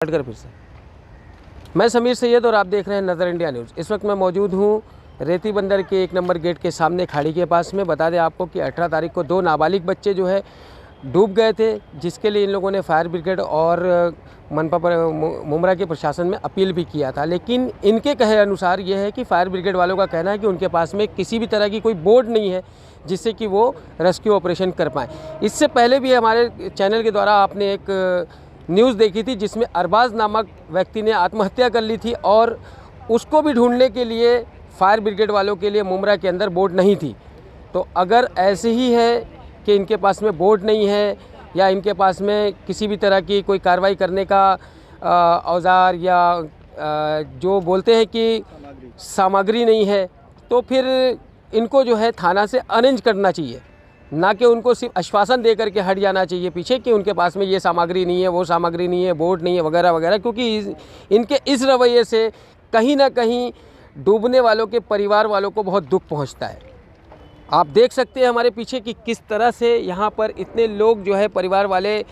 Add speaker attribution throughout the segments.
Speaker 1: Start कर फिर से। मैं समीर सैयद और आप देख रहे हैं नज़र इंडिया न्यूज़। इस वक्त मैं मौजूद हूँ रेती बंदर के 1 नंबर गेट के सामने खाड़ी के पास में। बता दें आपको कि 18 तारीख को 2 नाबालिग बच्चे जो है डूब गए थे, जिसके लिए इन लोगों ने फायर ब्रिगेड और मनपा पर मुमरा के प्रशासन में अपील भी किया था। लेकिन इनके कहे अनुसार ये है कि फायर ब्रिगेड वालों का कहना है कि उनके पास में किसी भी तरह की कोई बोर्ड नहीं है जिससे कि वो रेस्क्यू ऑपरेशन कर पाएँ। इससे पहले भी हमारे चैनल के द्वारा आपने एक न्यूज़ देखी थी जिसमें अरबाज नामक व्यक्ति ने आत्महत्या कर ली थी और उसको भी ढूंढने के लिए फायर ब्रिगेड वालों के लिए मुमरा के अंदर बोर्ड नहीं थी। तो अगर ऐसे ही है कि इनके पास में बोर्ड नहीं है या इनके पास में किसी भी तरह की कोई कार्रवाई करने का औजार या जो बोलते हैं कि सामग्री नहीं है, तो फिर इनको जो है थाना से अरेंज करना चाहिए, ना कि उनको सिर्फ आश्वासन दे करके हट जाना चाहिए पीछे कि उनके पास में ये सामग्री नहीं है, वो सामग्री नहीं है, बोर्ड नहीं है वगैरह वगैरह। क्योंकि इनके इस रवैये से कहीं ना कहीं डूबने वालों के परिवार वालों को बहुत दुख पहुंचता है। आप देख सकते हैं हमारे पीछे कि किस तरह से यहाँ पर इतने लोग जो है परिवार वाले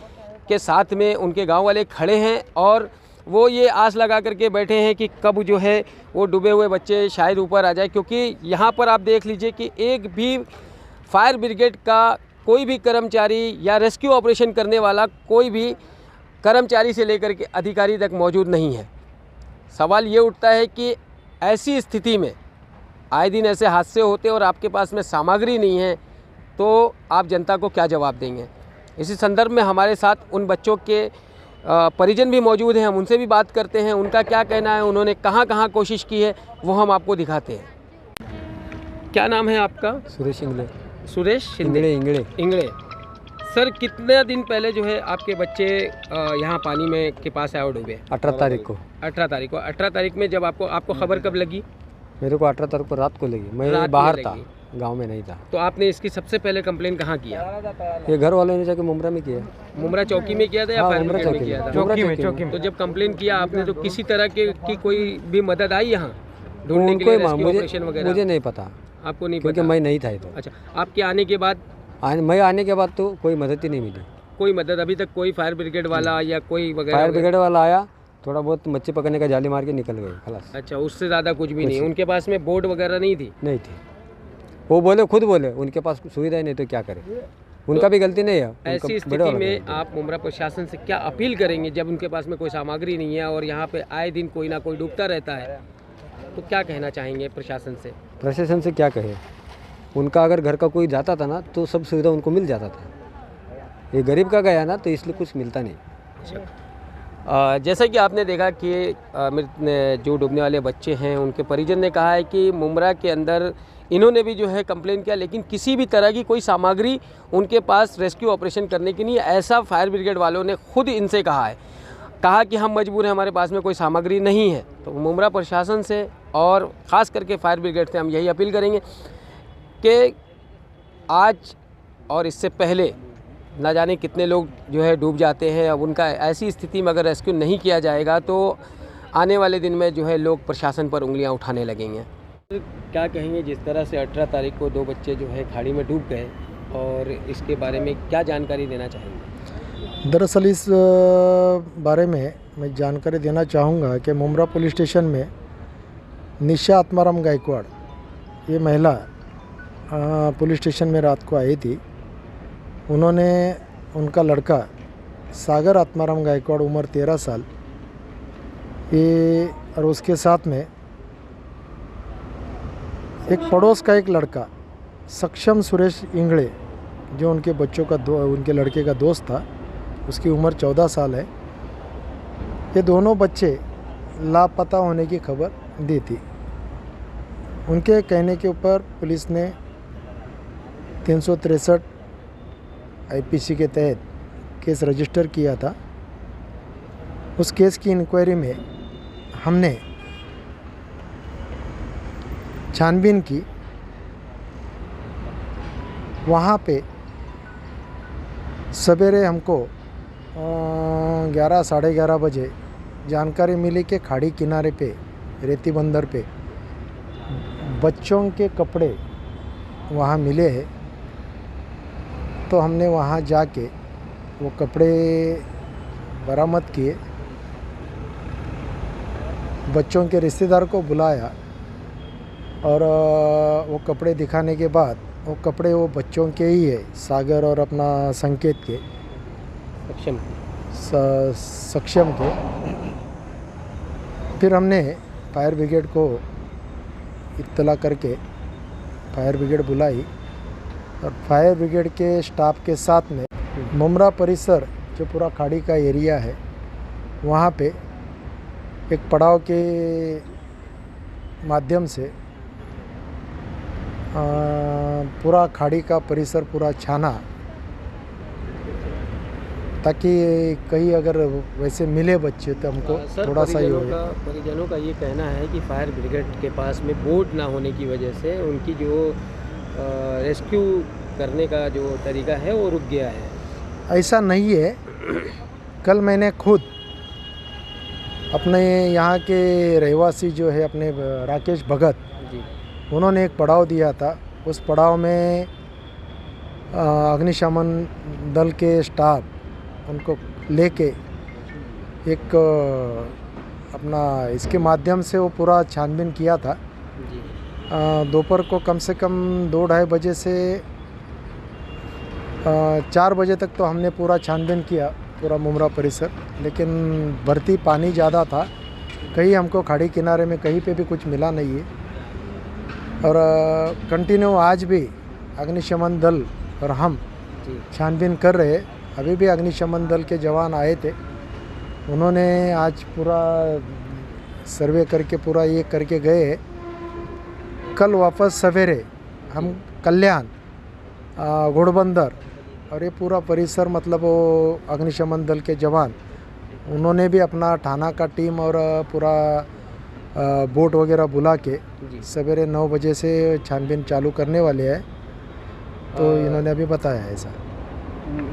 Speaker 1: के साथ में उनके गांव वाले खड़े हैं और वो ये आस लगा करके बैठे हैं कि कब जो है वो डूबे हुए बच्चे शायद ऊपर आ जाए। क्योंकि यहाँ पर आप देख लीजिए कि एक भी फायर ब्रिगेड का कोई भी कर्मचारी या रेस्क्यू ऑपरेशन करने वाला कोई भी कर्मचारी से लेकर के अधिकारी तक मौजूद नहीं है। सवाल ये उठता है कि ऐसी स्थिति में आए दिन ऐसे हादसे होते और आपके पास में सामग्री नहीं है तो आप जनता को क्या जवाब देंगे। इसी संदर्भ में हमारे साथ उन बच्चों के परिजन भी मौजूद हैं, हम उनसे भी बात करते हैं, उनका क्या कहना है, उन्होंने कहाँ कहाँ कोशिश की है वो हम आपको दिखाते हैं। क्या नाम है आपका?
Speaker 2: सुरेश इंगले।
Speaker 1: सुरेश इंगले। सर, कितने दिन पहले जो है आपके बच्चे यहाँ पानी में के पास आए और डूबे?
Speaker 2: 18 तारीख को।
Speaker 1: 18 तारीख में जब आपको खबर कब लगी?
Speaker 2: मेरे को 18 तारीख को रात को लगी। मैं बाहर था, गांव में नहीं था।
Speaker 1: तो आपने इसकी सबसे पहले कंप्लेन कहाँ किया?
Speaker 2: ये घर वालों ने जाके मुमरा में किया।
Speaker 1: मुमरा चौकी में किया था या फायर ब्रिगेड में किया था?
Speaker 2: चौकी में।
Speaker 1: तो जब कंप्लेन किया आपने तो किसी तरह की कोई भी मदद आई यहाँ ढूंढने के लिए, रेस्क्यू ऑपरेशन वगैरह?
Speaker 2: मुझे नहीं पता।
Speaker 1: आपको नहीं
Speaker 2: क्योंकि
Speaker 1: पता?
Speaker 2: मैं नहीं था तो।
Speaker 1: अच्छा, आपके आने के बाद?
Speaker 2: मैं आने के बाद तो कोई मदद ही नहीं मिली।
Speaker 1: कोई मदद अभी तक? कोई फायर ब्रिगेड वाला या कोई वगैरह?
Speaker 2: फायर ब्रिगेड वाला आया, थोड़ा बहुत मच्छी पकड़ने का जाली मार के निकल गए, खलास।
Speaker 1: अच्छा, उससे ज़्यादा कुछ भी नहीं? उनके पास में बोर्ड वगैरह नहीं थी?
Speaker 2: नहीं थी। वो खुद बोले उनके पास सुविधा ही नहीं, तो क्या करें। उनका भी गलती नहीं है।
Speaker 1: ऐसी स्थिति में आप मुमरा प्रशासन से क्या अपील करेंगे जब उनके पास में कोई सामग्री नहीं है और यहाँ पे आए दिन कोई ना कोई डूबता रहता है? तो क्या कहना चाहेंगे प्रशासन से?
Speaker 2: प्रशासन से क्या कहे, उनका अगर घर का कोई जाता था ना तो सब सुविधा उनको मिल जाता था। ये गरीब का गया ना तो इसलिए कुछ मिलता नहीं।
Speaker 1: जैसा कि आपने देखा कि जो डूबने वाले बच्चे हैं उनके परिजन ने कहा है कि मुमरा के अंदर इन्होंने भी जो है कंप्लेन किया, लेकिन किसी भी तरह की कोई सामग्री उनके पास रेस्क्यू ऑपरेशन करने की नहीं है। ऐसा फायर ब्रिगेड वालों ने खुद इनसे कहा कि हम मजबूर हैं, हमारे पास में कोई सामग्री नहीं है। तो मुमरा प्रशासन से और ख़ास करके फायर ब्रिगेड से हम यही अपील करेंगे कि आज और इससे पहले ना जाने कितने लोग जो है डूब जाते हैं। अब उनका ऐसी स्थिति में अगर रेस्क्यू नहीं किया जाएगा तो आने वाले दिन में जो है लोग प्रशासन पर उंगलियां उठाने लगेंगे। क्या कहेंगे जिस तरह से 18 तारीख को 2 बच्चे जो है खाड़ी में डूब गए, और इसके बारे में क्या जानकारी देना चाहेंगे?
Speaker 3: दरअसल इस बारे में मैं जानकारी देना चाहूँगा कि मुमरा पुलिस स्टेशन में निशा आत्माराम गायकवाड़, ये महिला पुलिस स्टेशन में रात को आई थी। उन्होंने उनका लड़का सागर आत्माराम गायकवाड़, उम्र 13 साल, ये और उसके साथ में एक पड़ोस का एक लड़का सक्षम सुरेश इंगड़े, जो उनके बच्चों का उनके लड़के का दोस्त था, उसकी उम्र 14 साल है। ये दोनों बच्चे लापता होने की खबर दी थी। उनके कहने के ऊपर पुलिस ने 363 आईपीसी के तहत केस रजिस्टर किया था। उस केस की इंक्वायरी में हमने छानबीन की। वहाँ पे सवेरे हमको 11 साढ़े 11 बजे जानकारी मिली कि खाड़ी किनारे पे रेती बंदर पे बच्चों के कपड़े वहाँ मिले हैं। तो हमने वहाँ जाके वो कपड़े बरामद किए बच्चों के रिश्तेदार को बुलाया और वो कपड़े दिखाने के बाद वो कपड़े वो बच्चों के ही है, सागर और अपना संकेत के, सक्षम के। फिर हमने फायर ब्रिगेड को इत्तला करके फायर ब्रिगेड बुलाई और फायर ब्रिगेड के स्टाफ के साथ में मुमरा परिसर जो पूरा खाड़ी का एरिया है वहाँ पे एक पड़ाव के माध्यम से पूरा खाड़ी का परिसर पूरा छाना, ताकि कहीं अगर वैसे मिले बच्चे तो हमको थोड़ा सा ही होगा।
Speaker 1: परिजनों का ये कहना है कि फायर ब्रिगेड के पास में बोट ना होने की वजह से उनकी जो रेस्क्यू करने का जो तरीका है वो रुक गया है।
Speaker 3: ऐसा नहीं है। कल मैंने खुद अपने यहाँ के रहवासी जो है अपने राकेश भगत
Speaker 1: जी,
Speaker 3: उन्होंने एक पड़ाव दिया था। उस पड़ाव में अग्निशमन दल के स्टाफ उनको लेके एक अपना इसके माध्यम से वो पूरा छानबीन किया था। दोपहर को कम से कम 2-2:30 बजे से 4 बजे तक तो हमने पूरा छानबीन किया पूरा मुमरा परिसर, लेकिन भर्ती पानी ज़्यादा था, कहीं हमको खाड़ी किनारे में कहीं पे भी कुछ मिला नहीं है। और कंटिन्यू आज भी अग्निशमन दल और हम छानबीन कर रहे। अभी भी अग्निशमन दल के जवान आए थे, उन्होंने आज पूरा सर्वे करके पूरा ये करके गए। कल वापस सवेरे हम कल्याण, घोड़बंदर और ये पूरा परिसर मतलब वो अग्निशमन दल के जवान उन्होंने भी अपना थाना का टीम और पूरा बोट वगैरह बुला के सवेरे 9 बजे से छानबीन चालू करने वाले हैं। तो इन्होंने अभी बताया है ऐसा।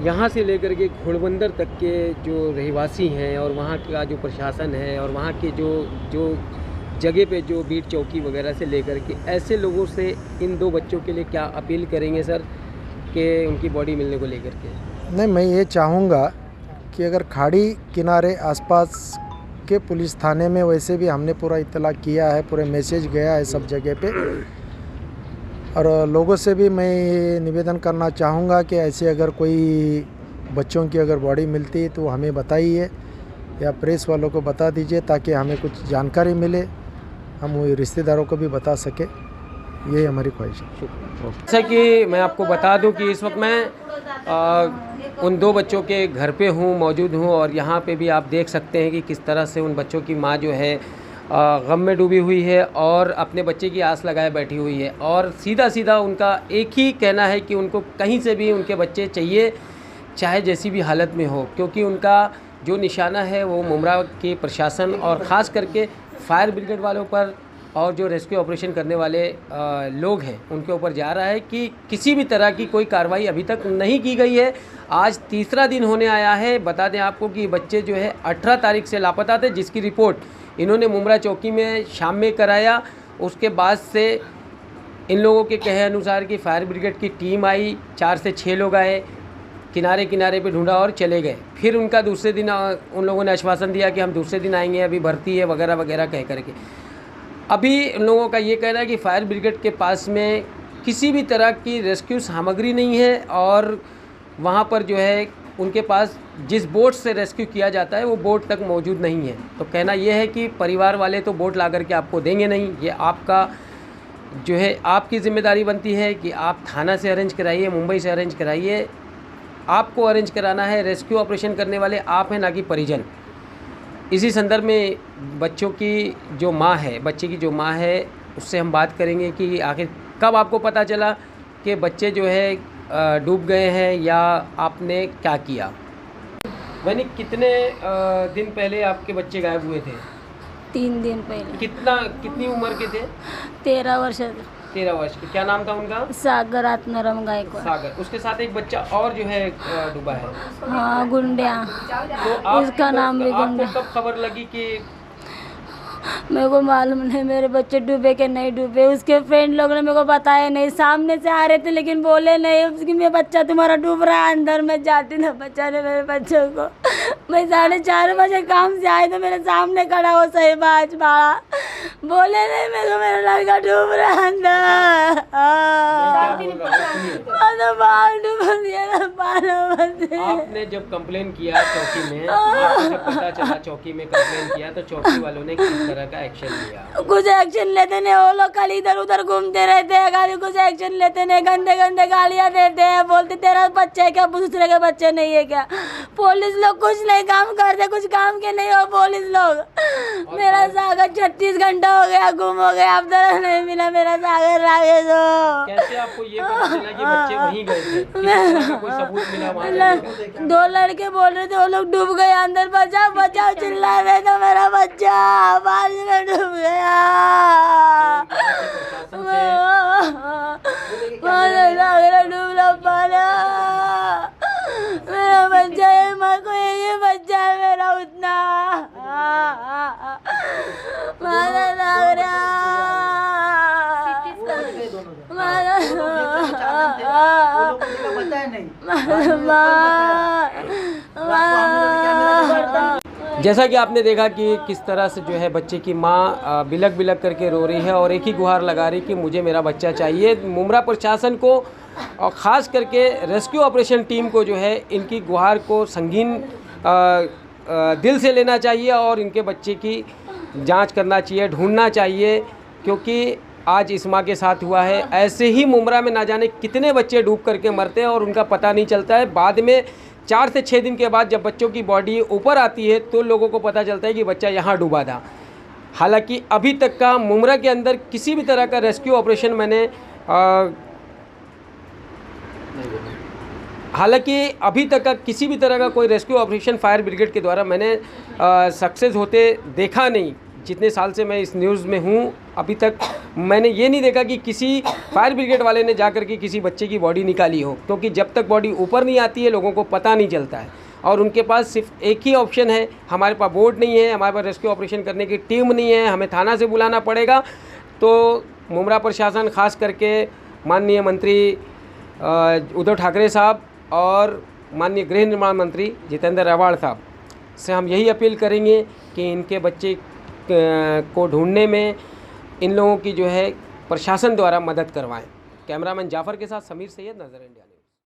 Speaker 1: यहाँ से लेकर के घोड़बंदर तक के जो रहवासी हैं और वहाँ का जो प्रशासन है और वहाँ के जो जगह पे जो बीट चौकी वगैरह से लेकर के ऐसे लोगों से इन 2 बच्चों के लिए क्या अपील करेंगे सर कि उनकी बॉडी मिलने को लेकर के?
Speaker 3: नहीं, मैं ये चाहूँगा कि अगर खाड़ी किनारे आसपास के पुलिस थाने में वैसे भी हमने पूरा इत्तला किया है, पूरे मैसेज गया है सब जगह पे, और लोगों से भी मैं ये निवेदन करना चाहूँगा कि ऐसे अगर कोई बच्चों की अगर बॉडी मिलती है तो हमें बताइए या प्रेस वालों को बता दीजिए ताकि हमें कुछ जानकारी मिले, हम वो रिश्तेदारों को भी बता सके। ये हमारी ख्वाहिश है।
Speaker 1: जैसा कि मैं आपको बता दूं कि इस वक्त मैं उन 2 बच्चों के घर पे मौजूद हूं और यहाँ पे भी आप देख सकते हैं कि किस तरह से उन बच्चों की माँ जो है गम में डूबी हुई है और अपने बच्चे की आस लगाए बैठी हुई है। और सीधा उनका एक ही कहना है कि उनको कहीं से भी उनके बच्चे चाहिए, चाहे जैसी भी हालत में हो, क्योंकि उनका जो निशाना है वो मुमरा के प्रशासन और ख़ास करके फायर ब्रिगेड वालों पर और जो रेस्क्यू ऑपरेशन करने वाले लोग हैं उनके ऊपर जा रहा है कि किसी भी तरह की कोई कार्रवाई अभी तक नहीं की गई है। आज तीसरा दिन होने आया है। बता दें आपको कि बच्चे जो है 18 तारीख से लापता थे, जिसकी रिपोर्ट इन्होंने मुमरा चौकी में शाम में कराया। उसके बाद से इन लोगों के कहे अनुसार कि फायर ब्रिगेड की टीम आई, 4 से 6 लोग आए, किनारे पे ढूंढा और चले गए। फिर उनका दूसरे दिन उन लोगों ने आश्वासन दिया कि हम दूसरे दिन आएंगे, अभी भर्ती है वगैरह वगैरह कह करके। अभी उन लोगों का ये कहना है कि फायर ब्रिगेड के पास में किसी भी तरह की रेस्क्यू सामग्री नहीं है और वहाँ पर जो है उनके पास जिस बोट से रेस्क्यू किया जाता है वो बोट तक मौजूद नहीं है। तो कहना ये है कि परिवार वाले तो बोट ला करके आपको देंगे नहीं, ये आपका जो है आपकी ज़िम्मेदारी बनती है कि आप थाना से अरेंज कराइए, मुंबई से अरेंज कराइए। आपको अरेंज कराना है, रेस्क्यू ऑपरेशन करने वाले आप हैं, ना कि परिजन। इसी संदर्भ में बच्चों की जो माँ है, बच्चे की जो माँ है, उससे हम बात करेंगे कि आखिर कब आपको पता चला कि बच्चे जो है डूब गए हैं या आपने क्या किया। यानी कितने दिन पहले आपके बच्चे गायब हुए थे?
Speaker 4: 3 दिन पहले।
Speaker 1: कितनी उम्र के थे?
Speaker 4: 13 वर्ष।
Speaker 1: 13 वर्ष के। क्या नाम था उनका?
Speaker 4: सागर आत्माराम गायकवाड़।
Speaker 1: सागर। उसके साथ एक बच्चा और जो है डूबा है।
Speaker 4: हाँ, गुंडिया।
Speaker 1: तो
Speaker 4: उसका नाम भी गुंडिया।
Speaker 1: आपको कब खबर लगी कि?
Speaker 4: मेरे को मालूम नहीं मेरे बच्चे डूबे कि नहीं डूबे। उसके फ्रेंड लोग ने मेरे को बताया नहीं, सामने से आ रहे थे लेकिन बोले नहीं उसकी मेरा बच्चा तुम्हारा डूब रहा है। अंदर में जाती ना बच्चा ने मेरे बच्चों को मैं 4:30 बजे काम से आई तो मेरे सामने खड़ा हो सहबाज बाड़ा, बोले नहीं मेरे को मेरा लड़का डूब रहा है अंदर। तो बाहर डूब दिया था 12 बजे।
Speaker 1: आपने जब कंप्लेन किया चौकी में, आपको जब पता चला चौकी में कंप्लेन किया तो चौकी वालों ने किस तरह का एक्शन लिया?
Speaker 4: कुछ एक्शन लेते नहीं, वो लोग कल इधर उधर घूमते रहते हैं, गाली कुछ एक्शन लेते नहीं, गंदे गंदे गालियाँ देते हैं, बोलते तेरा बच्चा है क्या, दूसरे के बच्चे नहीं है क्या। पुलिस लोग कुछ नहीं काम करते, कुछ काम के नहीं हो पुलिस लोग। मेरा सागर 36 घंटा हो गया गुम हो गया, अब तक नहीं मिला मेरा सागर रागे तो।
Speaker 1: कैसे आपको ये पता चला कि बच्चे वहीं गए थे? किस तरह का कोई सबूत मिला वहाँ?
Speaker 4: 2 लड़के बोल रहे थे वो लोग डूब गए अंदर, बचाओ बचाओ चिल्ला रहे थे, मेरा बच्चा पानी में डूब गया। डूबना पाना मेरा बच्चा है, माँ को ये बच्चा है मेरा उतना मारा लग रहा।
Speaker 1: जैसा कि आपने देखा कि किस तरह से जो है बच्चे की माँ बिलक बिलक करके रो रही है और एक ही गुहार लगा रही कि मुझे मेरा बच्चा चाहिए। मुमरा प्रशासन को और ख़ास करके रेस्क्यू ऑपरेशन टीम को जो है इनकी गुहार को संगीन दिल से लेना चाहिए और इनके बच्चे की जांच करना चाहिए, ढूंढना चाहिए, क्योंकि आज इस माँ के साथ हुआ है। ऐसे ही मुमरा में ना जाने कितने बच्चे डूब करके मरते हैं और उनका पता नहीं चलता है। बाद में 4 से 6 दिन के बाद जब बच्चों की बॉडी ऊपर आती है तो लोगों को पता चलता है कि बच्चा यहाँ डूबा था। हालांकि अभी तक का मुमरा के अंदर किसी भी तरह का रेस्क्यू ऑपरेशन मैंने किसी भी तरह का कोई रेस्क्यू ऑपरेशन फायर ब्रिगेड के द्वारा मैंने सक्सेस होते देखा नहीं। जितने साल से मैं इस न्यूज़ में हूँ अभी तक मैंने ये नहीं देखा कि किसी फायर ब्रिगेड वाले ने जाकर के किसी बच्चे की बॉडी निकाली हो, क्योंकि जब तक बॉडी ऊपर नहीं आती है लोगों को पता नहीं चलता है। और उनके पास सिर्फ एक ही ऑप्शन है, हमारे पास बोट नहीं है, हमारे पास रेस्क्यू ऑपरेशन करने की टीम नहीं है, हमें थाना से बुलाना पड़ेगा। तो मुमरा प्रशासन खास करके माननीय मंत्री उद्धव ठाकरे साहब और माननीय गृह निर्माण मंत्री जितेंद्र अवाड़ साहब से हम यही अपील करेंगे कि इनके बच्चे को ढूंढने में इन लोगों की जो है प्रशासन द्वारा मदद करवाएं। कैमरामैन जाफ़र के साथ समीर सैयद, नज़र इंडिया।